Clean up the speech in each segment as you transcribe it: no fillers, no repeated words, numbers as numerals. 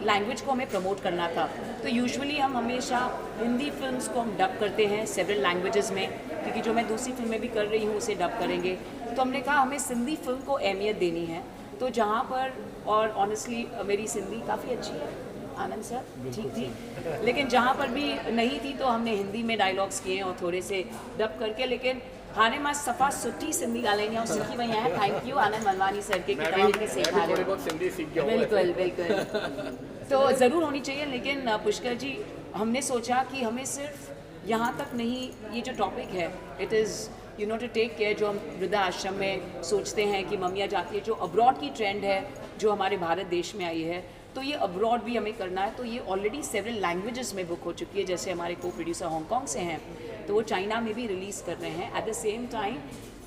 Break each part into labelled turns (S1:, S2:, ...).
S1: Language को हमें promote करना था। तो यूजुअली हम हमेशा हिंदी फिल्म्स को हम डब करते हैं सेवरल लैंग्वेजेस में, क्योंकि जो मैं दूसरी फिल्में भी कर रही हूँ उसे डब करेंगे। तो हमने कहा हमें सिंधी फिल्म को अहमियत देनी है। तो जहाँ पर, और ऑनेस्टली मेरी सिंधी काफ़ी अच्छी है, आनंद सर ठीक थी, लेकिन जहाँ पर भी नहीं थी तो हमने हिंदी में डायलॉग्स किए और थोड़े से डब करके। लेकिन हाणे मां सफ़ा सुठी सिंधी ॻाल्हाईंदी ऐं सिखी वई आहियां। Thank you Anand Manwani sir के कि तव्हां मूंखे सेखारियो। बिल्कुल बिल्कुल, तो ज़रूर होनी चाहिए। लेकिन पुष्कर जी, हमने सोचा कि हमें सिर्फ यहाँ तक नहीं, ये जो टॉपिक है it is you know to take care, जो हम वृद्धा आश्रम में सोचते हैं कि मम्मियाँ जाती है, जो अब्रॉड की ट्रेंड है जो हमारे भारत देश में आई है, तो ये अब्रॉड भी हमें करना है। तो ये ऑलरेडी सेवरल लैंग्वेजेस में बुक हो चुकी है। जैसे हमारे को प्रोड्यूसर हांगकांग से हैं तो वो चाइना में भी रिलीज़ कर रहे हैं। At the same time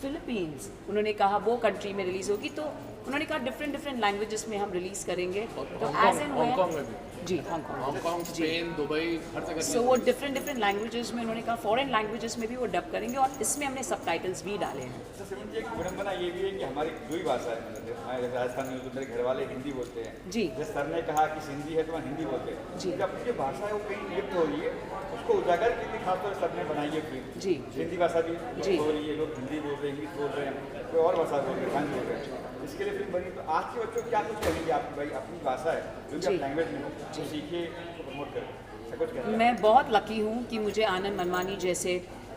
S1: Philippines, उन्होंने कहा वो कंट्री में रिलीज़ होगी, तो उन्होंने कहा डिफरेंट लैंग्वेजेस में हम रिलीज़ करेंगे। तो एज एंड व्हेन, जी हांगकांग,
S2: स्पेन, दुबई, हर जगह।
S1: सो वो डिफरेंट लैंग्वेजेस में, उन्होंने कहा फॉरेन लैंग्वेजेस में भी वो डब करेंगे और इसमें हमने सबटाइटल्स भी डाले हैं।
S3: तो सिमरन जी, एक विडंबना ये भी है कि हमारी दो ही भाषा है। मतलब हमारे राजस्थान में तो मेरे घर वाले हिंदी बोलते हैं
S1: जी।
S3: जैसे सर ने कहा कि सिंधी है तो वहाँ हिंदी बोलते हैं
S1: जी।
S3: तो अपनी जो भाषा है वो कहीं लिप्त हो रही है, उसको उजागर के लिए खासतौर से सर ने बनाई है फिल्म।
S1: जी।
S3: हिंदी भाषा भी
S1: जी।
S3: हो रही है, लोग हिंदी बोल रहे हैं, इंग्लिश बोल रहे हैं, कोई और भाषा बोल रहे हैं, फ्रेंच बोल रहे हैं। इसके लिए फिल्म बनी। तो आज के बच्चों को क्या कुछ कहेंगे आपकी, भाई अपनी भाषा है जो कि आप लैंग्वेज में हो, जो सीखिए, उसको प्रमोट करें, ऐसा कुछ कहना है?
S1: मैं बहुत लकी हूँ कि मुझे आनंद मनवानी जैसे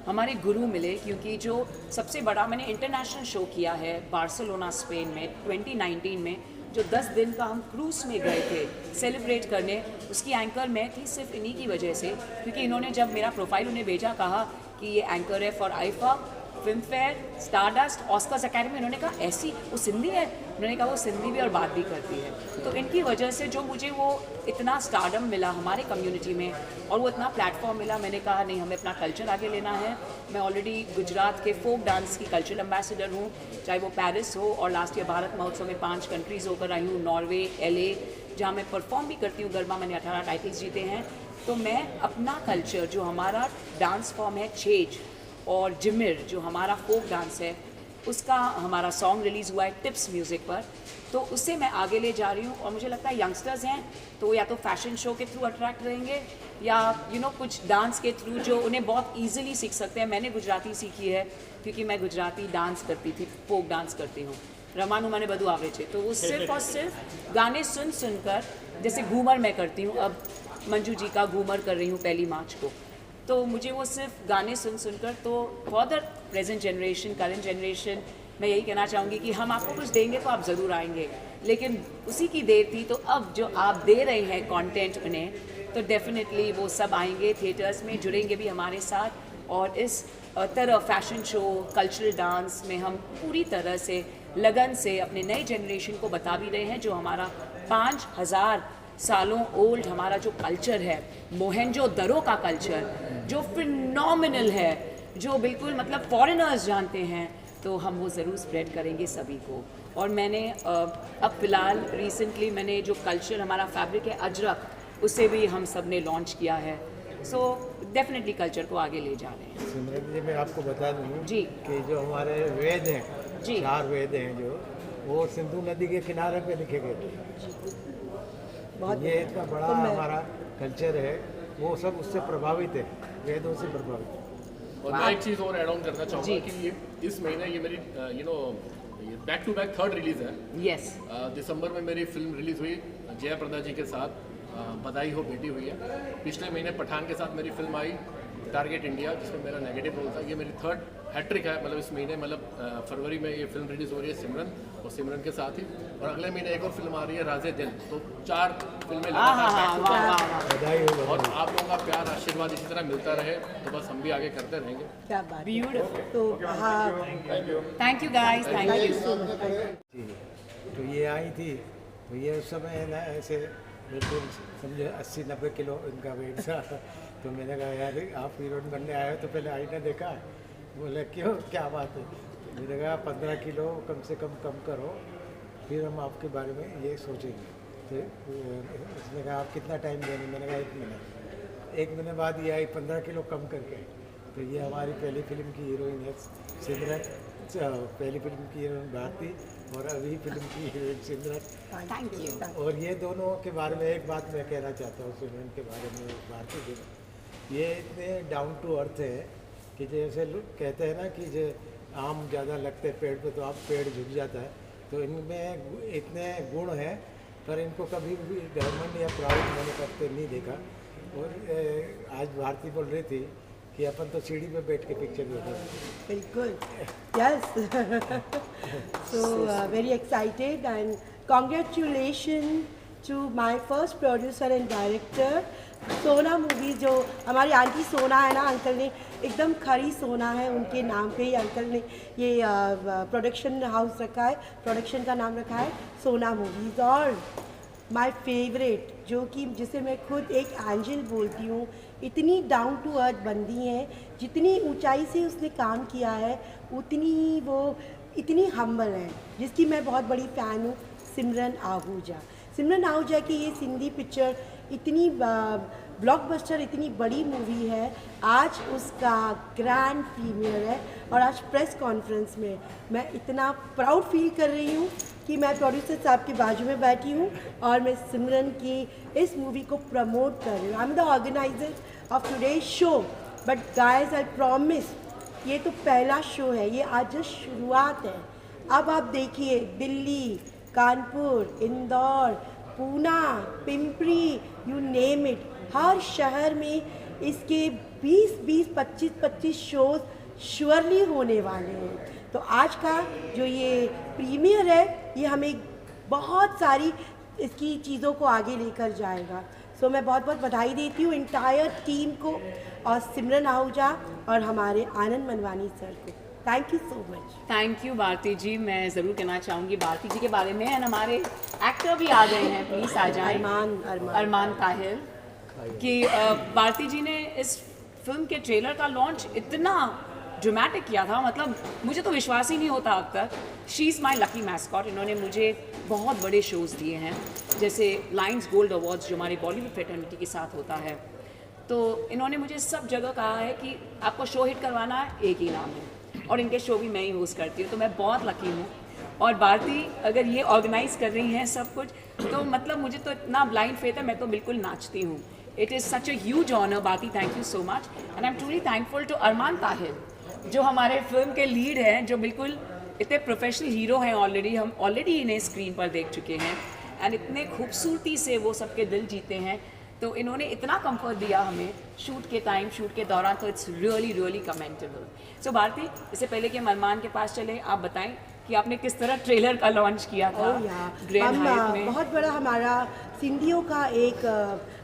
S1: हमारे गुरु मिले, क्योंकि जो सबसे बड़ा मैंने इंटरनेशनल शो किया है बार्सिलोना स्पेन में 2019 में, जो 10 दिन का हम क्रूज़ में गए थे सेलिब्रेट करने, उसकी एंकर मैं थी सिर्फ इन्हीं की वजह से। क्योंकि इन्होंने जब मेरा प्रोफाइल उन्हें भेजा, कहा कि ये एंकर है for IIFA, film fair, stardust, Oscars academy, उन्होंने कहा ऐसी वो सिंधी है, उन्होंने कहा वो सिंधी भी और बात भी करती है। तो इनकी वजह से जो मुझे वो इतना स्टारडम मिला हमारे कम्युनिटी में और वो इतना प्लेटफॉर्म मिला, मैंने कहा नहीं, हमें अपना कल्चर आगे लेना है। मैं ऑलरेडी गुजरात के फोक डांस की कल्चरल एम्बेसडर हूँ, चाहे वो पेरिस हो, और लास्ट ईयर भारत महोत्सव में 5 कंट्रीज़ होकर आई हूँ, नॉर्वे, LA, जहाँ मैं परफॉर्म भी करती हूँ। गरबा मैंने 18 टाइटल्स जीते हैं। तो मैं अपना कल्चर, जो हमारा डांस फॉर्म है छेज और जिमिर, जो हमारा फोक डांस है, उसका हमारा सॉन्ग रिलीज़ हुआ है टिप्स म्यूज़िक पर, तो उससे मैं आगे ले जा रही हूँ। और मुझे लगता है यंगस्टर्स हैं तो या तो फैशन शो के थ्रू अट्रैक्ट रहेंगे या कुछ डांस के थ्रू जो उन्हें बहुत ईजिली सीख सकते हैं। मैंने गुजराती सीखी है क्योंकि मैं गुजराती डांस करती थी, फोक डांस करती हूँ, रमानु माने बधु आवे छे। तो वो सिर्फ और सिर्फ गाने सुनकर, जैसे घूमर मैं करती हूँ, अब मंजू जी का घूमर कर रही हूँ 1 मार्च को, तो मुझे वो सिर्फ गाने सुनकर, तो for the present generation, current generation, मैं यही कहना चाहूँगी कि हम आपको कुछ देंगे तो आप ज़रूर आएंगे, लेकिन उसी की देर थी। तो अब जो आप दे रहे हैं कंटेंट उन्हें, तो डेफिनेटली वो सब आएंगे थिएटर्स में, जुड़ेंगे भी हमारे साथ। और इस तरह फैशन शो, कल्चरल डांस में हम पूरी तरह से लगन से अपने नए जनरेशन को बता भी रहे हैं, जो हमारा 5000 सालों ओल्ड हमारा जो कल्चर है, मोहनजोदड़ो का कल्चर, जो फिनोमिनल है, जो बिल्कुल मतलब फॉरेनर्स जानते हैं, तो हम वो ज़रूर स्प्रेड करेंगे सभी को। और मैंने अब फ़िलहाल रिसेंटली मैंने जो कल्चर हमारा फैब्रिक है अजरक, उसे भी हम सब ने लॉन्च किया है। सो डेफिनेटली कल्चर को आगे ले जा रहे हैं।
S4: सिमरन जी, मैं आपको बता दूँ
S1: जी
S4: कि जो हमारे वेद हैं,
S1: जी
S4: 4 वेद हैं, जो वो सिंधु नदी के किनारे पे लिखे गए थे। ये इतना बड़ा हमारा कल्चर है, वो सब उससे प्रभावित है, वेदों से प्रभावित है।
S2: और मैं एक चीज़ और ऐड ऑन करना चाहूँगा कि ये इस महीने ये मेरी back to back 3rd release है।
S1: यस,
S2: दिसंबर में मेरी फिल्म रिलीज़ हुई जयाप्रदा जी के साथ, बधाई हो बेटी हुई है। पिछले महीने पठान के साथ मेरी फिल्म आई टारगेट इंडिया, जिसमें मेरा नेगेटिव रोल था। ये मेरी 3rd हैट्रिक है, मतलब इस महीने, मतलब फरवरी में ये फिल्म रिलीज़ हो रही है सिमरन और सिमरन के साथ ही, और अगले महीने एक और फिल्म आ रही है राजे दिल। तो 4 फिल्में लगातार,
S4: बधाई हो।
S2: और आप लोगों का प्यार आशीर्वाद इसी तरह मिलता रहे, तो बस हम भी आगे करते रहेंगे।
S5: क्या बात है।
S1: ब्यूटीफुल,
S5: तो हाँ,
S1: thank you guys, thank you.
S4: तो ये आई थी, तो ये उस समय है ना, ऐसे बिल्कुल समझो 80-90 किलो इनका वेट था। तो मैंने कहा यार आप हीरोइन बनने आए हो तो पहले आईना देखा? बोले क्यों, क्या बात है? मैंने कहा 15 किलो कम से कम करो, फिर हम आपके बारे में ये सोचेंगे। तो उसने कहा आप कितना टाइम देंगे? मैंने कहा 1 महीना। 1 महीने बाद ये आई 15 किलो कम करके। तो ये हमारी पहली फिल्म की हीरोइन है सिमरन, पहली फिल्म की हीरोइन भारती, और अभी फिल्म की सिमरन।
S1: Thank you.
S4: और ये दोनों के बारे में एक बात मैं कहना चाहता हूँ सिमरन के बारे में, भारती जी, ये इतने डाउन टू अर्थ है कि जैसे लोग कहते हैं ना कि जो आम ज़्यादा लगते हैं पेड़ पे तो आप पेड़ झुक जाता है, तो इनमें इतने गुण हैं पर इनको कभी भी घमंड या प्राउड मैंने करते नहीं देखा। और आज भारती बोल रही थी कि अपन तो सीढ़ी पे बैठ के पिक्चर देखे।
S5: बिल्कुल, yes. So very excited and congratulations to my first producer and director, सोना मूवी। जो हमारी आंटी सोना है ना, अंकल ने एकदम खरी सोना है उनके नाम पे ही अंकल ने ये प्रोडक्शन हाउस रखा है, प्रोडक्शन का नाम रखा है सोना मूवीज़। और माय फेवरेट जो कि जिसे मैं खुद एक एंजल बोलती हूँ, इतनी डाउन टू अर्थ बंदी है, जितनी ऊंचाई से उसने काम किया है उतनी ही वो इतनी हम्बल है, जिसकी मैं बहुत बड़ी फ़ैन हूँ, सिमरन आहूजा। सिमरन आहूजा की ये सिंधी पिक्चर इतनी ब्लॉकबस्टर, इतनी बड़ी मूवी है, आज उसका ग्रैंड प्रीमियर है। और आज प्रेस कॉन्फ्रेंस में मैं इतना प्राउड फील कर रही हूँ कि मैं प्रोड्यूसर साहब के बाजू में बैठी हूँ और मैं सिमरन की इस मूवी को प्रमोट कर रही हूँ। I am the organiser of today's show, but guys I promise ये तो पहला शो है, ये आज जस्ट शुरुआत है। अब आप देखिए Delhi, Kanpur, Indore, Poona, Pimpri, you name it, हर शहर में इसके 20-20, 25-25 शोज श्योरली होने वाले हैं। तो आज का जो ये प्रीमियर है ये हमें बहुत सारी इसकी चीज़ों को आगे लेकर जाएगा। सो मैं बहुत बहुत बधाई देती हूँ इंटायर टीम को और सिमरन आहूजा और हमारे आनंद मनवानी सर को। Thank you so much.
S1: Thank you Bharti ji. मैं ज़रूर कहना चाहूँगी भारती जी के बारे में, एंड हमारे एक्टर भी आ गए हैं, प्लीज़ आ जाएं। अरमान ताहिर कि भारती जी ने इस फिल्म के ट्रेलर का लॉन्च इतना ड्रामेटिक किया था, मतलब मुझे तो विश्वास ही नहीं होता अब तक। She is my lucky mascot. इन्होंने मुझे बहुत बड़े शोज़ दिए हैं, जैसे लायंस गोल्ड अवार्ड्स जो हमारी बॉलीवुड फ्रेटर्निटी के साथ होता है, तो इन्होंने मुझे सब जगह कहा है कि आपको शो हिट करवाना है, एक ही नाम है, और इनके शो भी मैं ही होस्ट करती हूँ, तो मैं बहुत लकी हूँ। और भारती अगर ये ऑर्गेनाइज कर रही हैं सब कुछ, तो मतलब मुझे तो इतना ब्लाइंड फेथ है, मैं तो बिल्कुल नाचती हूँ। It is such a huge honour Bharti, thank you so much. And I am truly thankful to Armaan Tahir जो हमारे फिल्म के लीड हैं, जो बिल्कुल इतने प्रोफेशनल हीरो हैं, हम ऑलरेडी इन्हें स्क्रीन पर देख चुके हैं, एंड इतने खूबसूरती से वो सबके दिल जीते हैं। तो इन्होंने इतना कंफर्ट दिया हमें शूट के टाइम, शूट के दौरान, तो इट्स रियली रियली कमेंटेबल। सो भारती, इससे पहले कि हम अरमान के पास चले, आप बताएं कि आपने किस तरह ट्रेलर का लॉन्च किया था ग्रैंड हाइट में।
S5: बहुत बड़ा हमारा सिंधियों का एक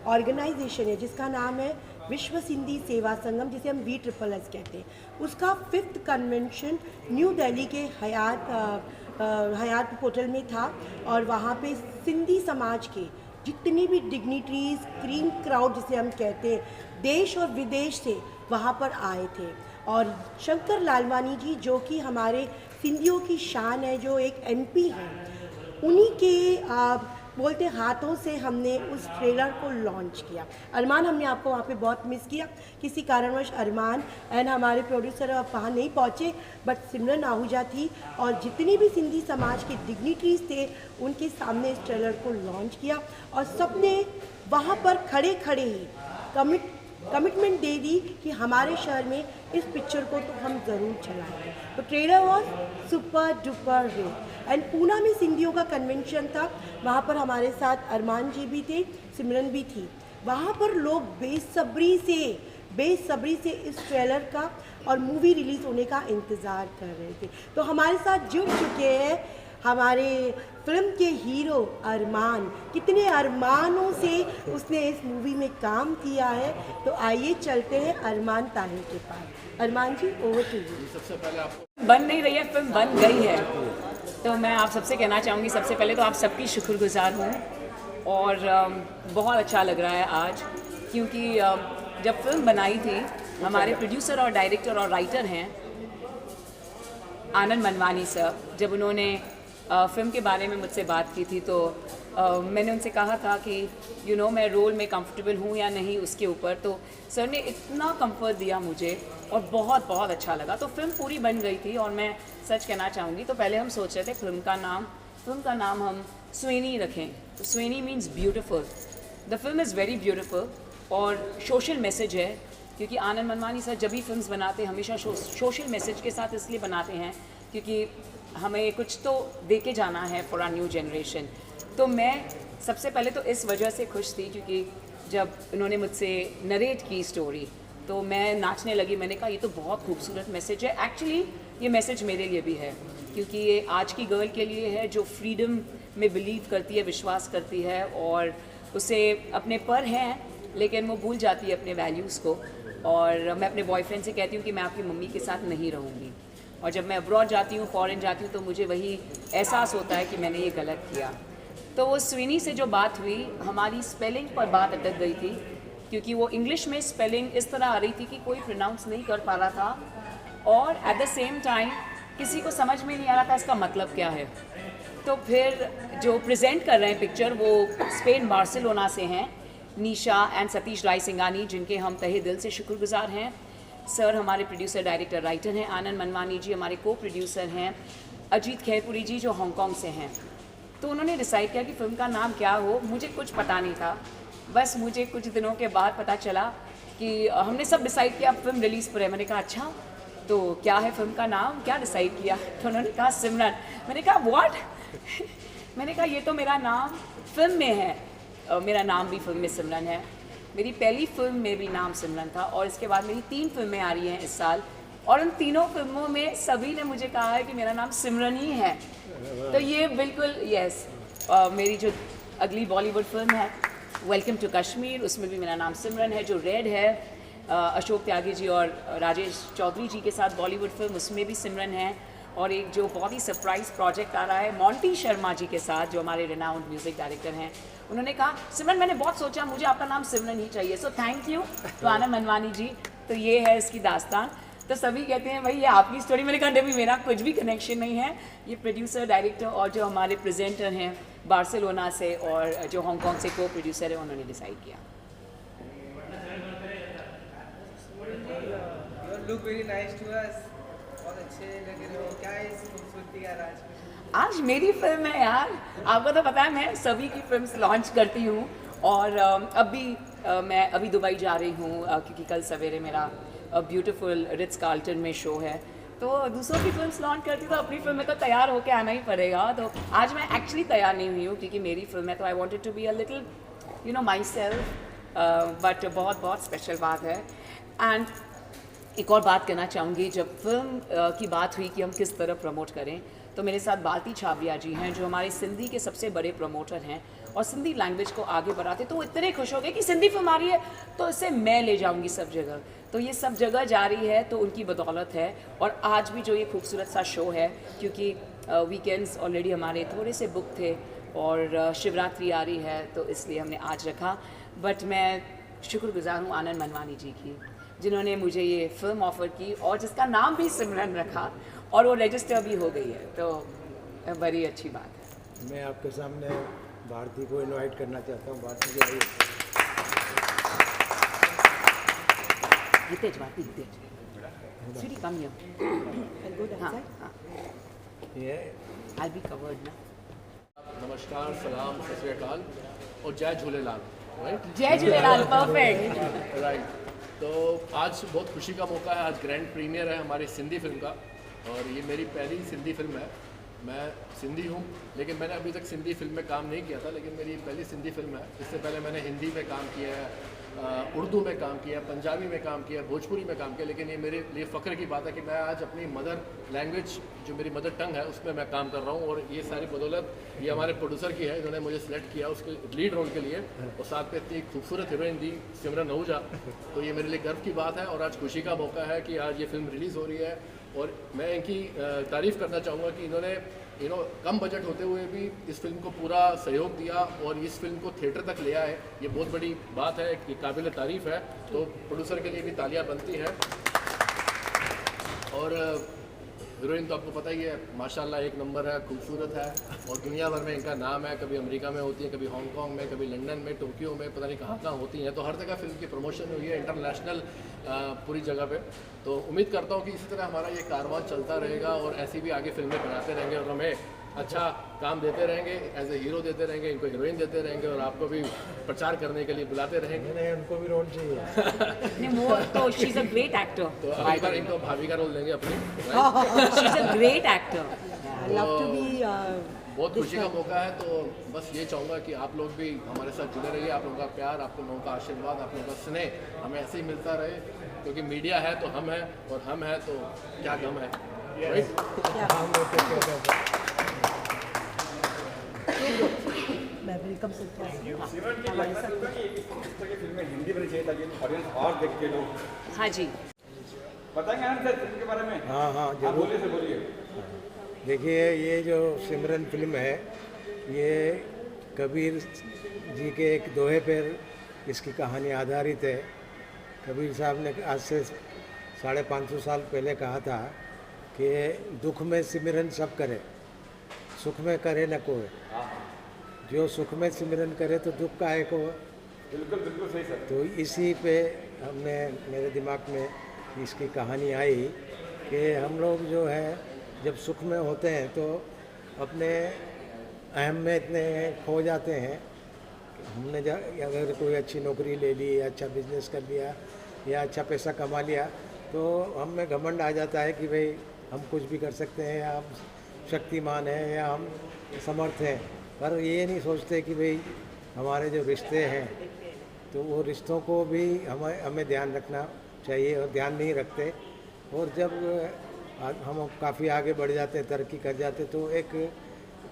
S5: ऑर्गेनाइजेशन है जिसका नाम है विश्व सिंधी सेवा संगम, जिसे हम VSSS कहते हैं। उसका 5th कन्वेंशन न्यू दिल्ली के हयात होटल में था, और वहाँ पे सिंधी समाज के जितनी भी डिग्निटरीज, क्रीम क्राउड जिसे हम कहते हैं, देश और विदेश से वहाँ पर आए थे। और शंकर लालवानी जी जो कि हमारे सिंधियों की शान है, जो एक MP हैं, उन्हीं के बोलते हाथों से हमने उस ट्रेलर को लॉन्च किया। अरमान, हमने आपको वहाँ पे बहुत मिस किया, किसी कारणवश अरमान एंड हमारे प्रोड्यूसर वहाँ नहीं पहुँचे, बट सिमरन आहूजा थी और जितनी भी सिंधी समाज के डिग्निटरीज थे उनके सामने इस ट्रेलर को लॉन्च किया, और सबने वहाँ पर खड़े खड़े ही कमिटमेंट दे दी कि हमारे शहर में इस पिक्चर को तो हम ज़रूर चलाएंगे। तो trailer was super duper hit. And Poona में सिंधियों का कन्वेंशन था, वहाँ पर हमारे साथ अरमान जी भी थे, सिमरन भी थी। वहाँ पर लोग बेसब्री से इस ट्रेलर का और मूवी रिलीज़ होने का इंतज़ार कर रहे थे। तो हमारे साथ जुड़ चुके हैं हमारे फिल्म के हीरो अरमान। कितने अरमानों से उसने इस मूवी में काम किया है, तो आइए चलते हैं अरमान ताहिर के पास। अरमान जी, ओवर टू यू।
S2: सबसे पहले आपको
S1: बन नहीं रही है, फिल्म बन गई है, तो मैं आप सबसे कहना चाहूँगी, सबसे पहले तो आप सबकी शुक्रगुजार हूँ, और बहुत अच्छा लग रहा है आज, क्योंकि जब फिल्म बनाई थी, हमारे प्रोड्यूसर और डायरेक्टर और राइटर हैं आनंद मनवानी सर, जब उन्होंने फ़िल्म के बारे में मुझसे बात की थी, तो मैंने उनसे कहा था कि मैं रोल में कंफर्टेबल हूँ या नहीं उसके ऊपर, तो सर ने इतना कंफर्ट दिया मुझे और बहुत बहुत अच्छा लगा। तो फिल्म पूरी बन गई थी और मैं सच कहना चाहूँगी, तो पहले हम सोच रहे थे फिल्म का नाम हम स्वेनी रखें। तो Sweni means beautiful. The film is very beautiful और सोशल मैसेज है, क्योंकि आनंद मनमानी सर जब भी फिल्म्स बनाते हैं हमेशा सोशल मैसेज के साथ इसलिए बनाते हैं क्योंकि हमें कुछ तो दे के जाना है फॉर आवर न्यू जनरेशन। तो मैं सबसे पहले तो इस वजह से खुश थी क्योंकि जब उन्होंने मुझसे नरेट की स्टोरी तो मैं नाचने लगी। मैंने कहा ये तो बहुत खूबसूरत मैसेज है। एक्चुअली ये मैसेज मेरे लिए भी है क्योंकि ये आज की गर्ल के लिए है जो फ्रीडम में बिलीव करती है, विश्वास करती है और उसे अपने पर हैं लेकिन वो भूल जाती है अपने वैल्यूज़ को। और मैं अपने बॉयफ्रेंड से कहती हूँ कि मैं आपकी मम्मी के साथ नहीं रहूँगी, और जब मैं अब्रॉड जाती हूँ, फॉरेन जाती हूँ, तो मुझे वही एहसास होता है कि मैंने ये गलत किया। तो वो स्विनी से जो बात हुई, हमारी स्पेलिंग पर बात अटक गई थी क्योंकि वो इंग्लिश में स्पेलिंग इस तरह आ रही थी कि कोई प्रोनाउंस नहीं कर पा रहा था और एट द सेम टाइम किसी को समझ में नहीं आ रहा था इसका मतलब क्या है। तो फिर जो प्रेजेंट कर रहे हैं पिक्चर वो स्पेन बार्सिलोना से हैं, निशा एंड सतीश राय सिंगानी, जिनके हम तहे दिल से शुक्रगुजार हैं। सर हमारे प्रोड्यूसर डायरेक्टर राइटर हैं, आनंद मनमानी जी हमारे को प्रोड्यूसर हैं, अजीत खैरपुरी जी जो हांगकांग से हैं। तो उन्होंने डिसाइड किया कि फ़िल्म का नाम क्या हो। मुझे कुछ पता नहीं था, बस मुझे कुछ दिनों के बाद पता चला कि हमने सब डिसाइड किया फिल्म रिलीज़ पर है। मैंने कहा अच्छा तो क्या है फ़िल्म का नाम, क्या डिसाइड किया? तो उन्होंने कहा सिमरन। मैंने कहा व्हाट? मैंने कहा ये तो मेरा नाम फिल्म में है, मेरा नाम भी फिल्म में सिमरन है। मेरी पहली फिल्म में भी नाम सिमरन था और इसके बाद मेरी 3 फिल्में आ रही हैं इस साल और उन तीनों फिल्मों में सभी ने मुझे कहा है कि मेरा नाम सिमरन ही है। तो ये बिल्कुल यस। मेरी जो अगली बॉलीवुड फिल्म है वेलकम टू कश्मीर, उसमें भी मेरा नाम सिमरन है। जो रेड है अशोक त्यागी जी और राजेश चौधरी जी के साथ बॉलीवुड फिल्म, उसमें भी सिमरन है। और एक जो बहुत ही सरप्राइज प्रोजेक्ट आ रहा है मोंटी शर्मा जी के साथ जो हमारे रिनाउंड म्यूज़िक डायरेक्टर हैं, उन्होंने कहा सिमरन मैंने बहुत सोचा मुझे आपका नाम सिमरन ही चाहिए, सो थैंक यू टू आनंद मनमानी जी। तो ये है इसकी दास्तान। तो सभी कहते हैं भाई ये आपकी स्टोरी। मैंने कहा नहीं मेरा कुछ भी कनेक्शन नहीं है, ये प्रोड्यूसर डायरेक्टर और जो हमारे प्रेजेंटर हैं बार्सिलोना से और जो हांगकांग से को प्रोड्यूसर है उन्होंने डिसाइड किया।
S6: Look very nice to us, बहुत अच्छे लग रहे हो। क्या है इस खूबसूरती का राज?
S1: आज मेरी फिल्म है यार, आपको तो पता है मैं सभी की फिल्म्स लॉन्च करती हूँ और मैं अभी दुबई जा रही हूँ क्योंकि कल सवेरे मेरा ब्यूटीफुल रिट्स कार्ल्टन में शो है। तो दूसरों की फिल्म्स लॉन्च करती तो अपनी फिल्म में तो तैयार होकर आना ही पड़ेगा। तो आज मैं एक्चुअली तैयार नहीं हुई हूँ क्योंकि मेरी फिल्म है, तो I wanted to be a little myself, but बहुत बहुत स्पेशल बात है। एंड एक और बात कहना चाहूँगी, जब फिल्म की बात हुई कि हम किस तरह प्रमोट करें, तो मेरे साथ बाल्टी छाबरिया जी हैं जो हमारे सिंधी के सबसे बड़े प्रमोटर हैं और सिंधी लैंग्वेज को आगे बढ़ाते। तो वो इतने खुश हो गए कि सिंधी फिल्म आ रही है तो इसे मैं ले जाऊंगी सब जगह। तो ये सब जगह जा रही है तो उनकी बदौलत है। और आज भी जो ये खूबसूरत सा शो है, क्योंकि वीकेंड्स ऑलरेडी हमारे थोड़े से बुक थे और शिवरात्रि आ रही है तो इसलिए हमने आज रखा। बट मैं शुक्रगुजार हूँ आनंद मनमानी जी की जिन्होंने मुझे ये फिल्म ऑफ़र की और जिसका नाम भी सिमरन रखा और वो रजिस्टर भी हो गई है, तो बड़ी अच्छी बात है।
S4: मैं आपके सामने भारती को इनवाइट करना चाहता हूँ। भारती जी आइए।
S1: हितेश भारती, हितेश सीधी कम हियर। हाँ हाँ,
S4: ये
S1: I'll be covered ना।
S2: नमस्कार, सलाम, सत श्री अकाल और जय झूलेलाल। राइट,
S1: जय झूलेलाल, परफेक्ट।
S2: राइट। तो आज बहुत खुशी का मौका है, आज ग्रैंड प्रीमियर है हमारी सिंधी फिल्म का और ये मेरी पहली सिंधी फिल्म है। मैं सिंधी हूँ लेकिन मैंने अभी तक सिंधी फिल्म में काम नहीं किया था, लेकिन मेरी पहली सिंधी फिल्म है। इससे पहले मैंने हिंदी में काम किया है, उर्दू में काम किया, पंजाबी में काम किया, भोजपुरी में काम किया, लेकिन ये मेरे लिए फ़ख्र की बात है कि मैं आज अपनी मदर लैंग्वेज जो मेरी मदर टंग है उसमें मैं काम कर रहा हूँ। और ये सारी बदौलत ये हमारे प्रोड्यूसर की है, इन्होंने मुझे सिलेक्ट किया उसके लीड रोल के लिए और साथ में इतनी खूबसूरत हीरोइन दी सिमरन आहूजा। तो ये मेरे लिए गर्व की बात है और आज खुशी का मौका है कि आज ये फिल्म रिलीज़ हो रही है। और मैं इनकी तारीफ़ करना चाहूँगा कि इन्होंने कम बजट होते हुए भी इस फिल्म को पूरा सहयोग दिया और इस फिल्म को थिएटर तक ले आए। ये बहुत बड़ी बात है, ये काबिल तारीफ़ है। तो प्रोड्यूसर के लिए भी तालियां बनती हैं। और हीरोइन तो आपको पता ही है, माशाल्लाह एक नंबर है, खूबसूरत है और दुनिया भर में इनका नाम है। कभी अमेरिका में होती है, कभी हांगकांग में, कभी लंदन में, टोक्यो में, पता नहीं कहाँ कहाँ होती हैं। तो हर जगह फिल्म की प्रमोशन हुई है इंटरनेशनल पूरी जगह पे। तो उम्मीद करता हूँ कि इसी तरह हमारा ये कारवां चलता रहेगा और ऐसी भी आगे फिल्में बनाते रहेंगे और हमें अच्छा काम देते रहेंगे, एज ए हीरो देते रहेंगे, इनको हीरोइन देते रहेंगे और आपको भी प्रचार करने के लिए बुलाते रहेंगे।
S4: नहीं, उनको भी रोल चाहिए।
S1: नहीं, वो तो she is a great actor,
S2: तो अगली बार इनको भाभी का रोल देंगे अपनी।
S1: She is a great actor.
S5: I love to be.
S2: बहुत खुशी का मौका है, तो बस ये चाहूँगा कि आप लोग भी हमारे साथ जुड़े रहिए। आप लोगों का प्यार, आप लोगों का आशीर्वाद, आप लोगों का स्नेह हमें ऐसे ही मिलता रहे, क्योंकि मीडिया है तो हम हैं और हम हैं तो क्या गम है, राइट?
S5: मैं वेलकम करता हूँ।
S3: सिमरन की लगता है कि इस तरह की फिल्में हिंदी में चाहिए ताकि ऑडियंस और देख के लोग
S1: हाँ जी,
S3: बताएंगे आनंद सर फिल्म के बारे में।
S4: हाँ हाँ
S3: आप
S4: जरूर।
S3: बोलिए से बोलिए।
S4: देखिए, ये जो सिमरन फिल्म है, ये कबीर जी के एक दोहे पर इसकी कहानी आधारित है। कबीर साहब ने आज से 550 साल पहले कहा था कि दुख में सिमरन सब करे, सुख में करे न कोई। जो सुख में सिमरन करे तो दुख काहे को।
S3: बिल्कुल बिल्कुल सही सर।
S4: तो इसी पे हमने, मेरे दिमाग में इसकी कहानी आई कि हम लोग जो है जब सुख में होते हैं तो अपने अहम में इतने खो जाते हैं। हमने अगर कोई अच्छी नौकरी ले ली या अच्छा बिजनेस कर लिया या अच्छा पैसा कमा लिया तो हम में घमंड आ जाता है कि भाई हम कुछ भी कर सकते हैं या हम शक्तिमान हैं या हम समर्थ हैं। पर ये नहीं सोचते कि भाई हमारे जो रिश्ते हैं तो वो रिश्तों को भी हमें ध्यान रखना चाहिए और ध्यान नहीं रखते। और जब हम काफ़ी आगे बढ़ जाते हैं, तरक्की कर जाते, तो एक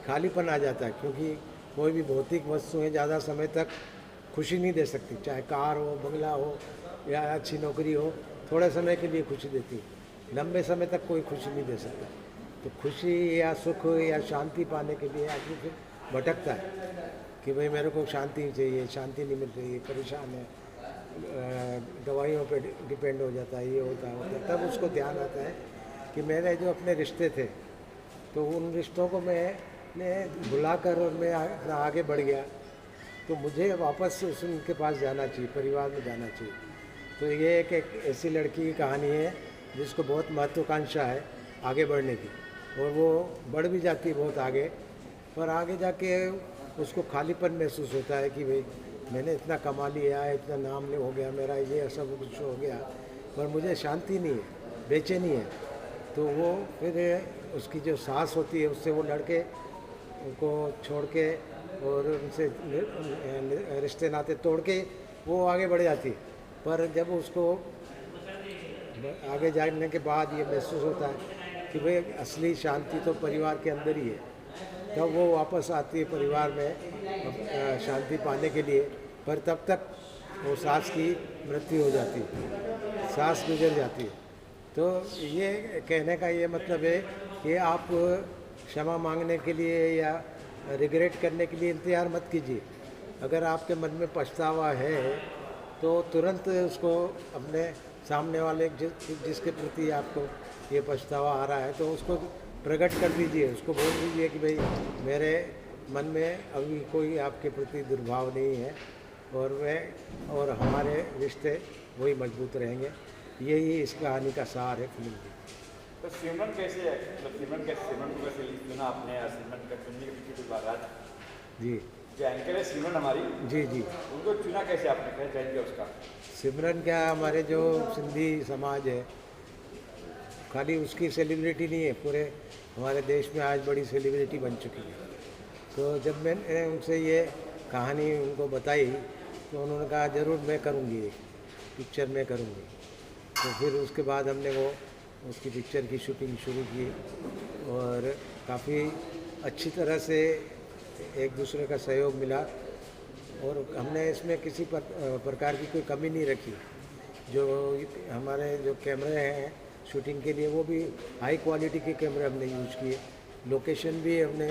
S4: खालीपन आ जाता है, क्योंकि कोई भी भौतिक वस्तुएं ज़्यादा समय तक खुशी नहीं दे सकती। चाहे कार हो, बंगला हो या अच्छी नौकरी हो, थोड़े समय के लिए खुशी देती, लंबे समय तक कोई खुशी नहीं दे सकता। तो खुशी या सुख या शांति पाने के लिए आदमी फिर भटकता है कि भाई मेरे को शांति चाहिए, शांति नहीं मिल रही, परेशान है, दवाइयों पे डिपेंड हो जाता है, ये होता है। तब उसको ध्यान आता है कि मेरे जो अपने रिश्ते थे तो उन रिश्तों को मैंने भुलाकर और मैं आगे बढ़ गया, तो मुझे वापस उनके पास जाना चाहिए, परिवार में जाना चाहिए। तो ये एक ऐसी लड़की की कहानी है जिसको बहुत महत्वाकांक्षा है आगे बढ़ने की, और वो बढ़ भी जाती है बहुत आगे, पर आगे जाके उसको खालीपन महसूस होता है कि भाई मैंने इतना कमा लिया, इतना नाम हो गया मेरा, ये सब कुछ हो गया, पर मुझे शांति नहीं है, बेचैनी है। तो वो फिर उसकी जो सास होती है उससे वो लड़के उनको छोड़ के और उनसे रिश्ते नाते तोड़ के वो आगे बढ़ जाती है। पर जब उसको आगे जाने के बाद ये महसूस होता है कि भाई असली शांति तो परिवार के अंदर ही है, तब वो वापस आती है परिवार में शांति पाने के लिए। पर तब तक वो सास की मृत्यु हो जाती है, सास गुजर जाती है। तो ये कहने का ये मतलब है कि आप क्षमा मांगने के लिए या रिग्रेट करने के लिए इंतज़ार मत कीजिए। अगर आपके मन में पछतावा है तो तुरंत उसको अपने सामने वाले जिसके प्रति आपको ये पछतावा आ रहा है तो उसको प्रकट कर दीजिए, उसको बोल दीजिए कि भाई मेरे मन में अभी कोई आपके प्रति दुर्भाव नहीं है और हमारे रिश्ते वही मजबूत रहेंगे। यही इस कहानी का सार है फिल्म की।
S3: तो सिमरन कैसे है, मतलब सिमरन को कैसे चुना आपने, या सिमरन का चुनने के पीछे कोई बात?
S4: जी,
S3: जो एंकर है सिमरन हमारी,
S4: जी जी,
S3: उनको चुना कैसे आपने, क्या चयन किया उसका?
S4: सिमरन क्या, हमारे जो सिंधी समाज है, खाली उसकी सेलिब्रिटी नहीं है, पूरे हमारे देश में आज बड़ी सेलिब्रिटी बन चुकी है। तो जब मैंने उनसे ये कहानी उनको बताई तो उन्होंने कहा ज़रूर मैं करूँगी, पिक्चर में करूँगी। तो फिर उसके बाद हमने वो उसकी पिक्चर की शूटिंग शुरू की और काफ़ी अच्छी तरह से एक दूसरे का सहयोग मिला और हमने इसमें किसी प्रकार की कोई कमी नहीं रखी। जो हमारे जो कैमरे हैं शूटिंग के लिए वो भी हाई क्वालिटी के कैमरे हमने यूज़ किए। लोकेशन भी हमने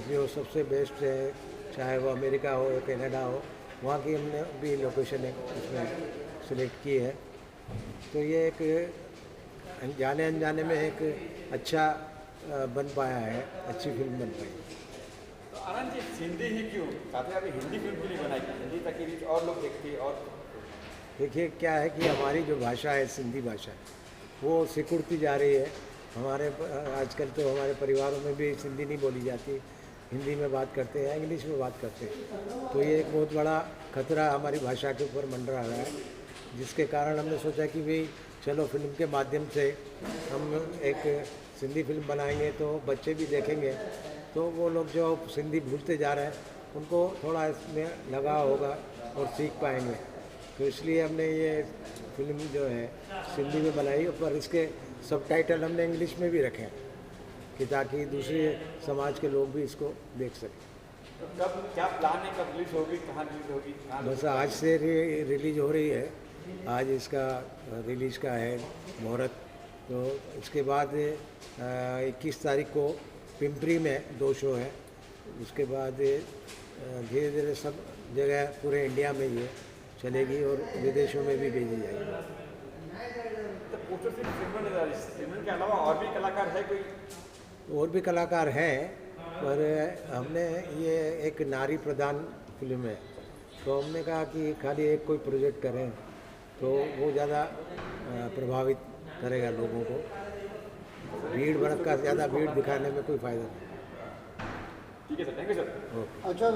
S4: जो सबसे बेस्ट है, चाहे वो अमेरिका हो या कनाडा हो, वहाँ की हमने भी लोकेशन उसमें सिलेक्ट की है। तो ये एक जाने अनजाने में एक अच्छा बन पाया है, अच्छी फिल्म बन पाई।
S3: तो आनंद जी सिंधी ही क्यों साथ में अभी हिंदी फिल्म क्यों नहीं बनाई, हिंदी तक के बीच और लोग देखते और
S4: देखिए क्या है कि हमारी जो भाषा है सिंधी भाषा वो सिकुड़ती जा रही है। हमारे आजकल तो हमारे परिवारों में भी सिंधी नहीं बोली जाती, हिंदी में बात करते हैं, इंग्लिश में बात करते हैं। तो ये एक बहुत बड़ा खतरा हमारी भाषा के ऊपर मंडरा रहा है, जिसके कारण हमने सोचा कि भाई चलो फिल्म के माध्यम से हम एक सिंधी फिल्म बनाएंगे तो बच्चे भी देखेंगे, तो वो लोग जो सिंधी भूलते जा रहे हैं उनको थोड़ा इसमें लगाव होगा और सीख पाएंगे। तो इसलिए हमने ये फिल्म जो है सिंधी में बनाई, पर इसके सबटाइटल हमने इंग्लिश में भी रखे हैं कि ताकि दूसरे समाज के लोग भी इसको देख सकें।
S3: तो कब क्या प्लान है, कब रिलीज होगी, कहाँ रिलीज होगी, कहाँ
S4: बस आज से रिलीज हो रही है, आज इसका रिलीज का है मुहूर्त। तो इसके बाद 21 तारीख को पिंपरी में 2 शो है, उसके बाद धीरे धीरे सब जगह पूरे इंडिया में ये चलेगी और विदेशों में भी भेजी जाएगी।
S3: तो पोस्टर सिमरन के अलावा और भी कलाकार है कोई?
S4: और भी कलाकार हैं, पर हमने ये एक नारी प्रधान फिल्म है, तो हमने कहा कि खाली एक कोई प्रोजेक्ट करें तो वो ज़्यादा प्रभावित करेगा लोगों को। भीड़ भड़का ज़्यादा भीड़ दिखाने में कोई फ़ायदा नहीं।
S3: ठीक है sir, thank you sir.
S4: Okay.
S7: अच्छा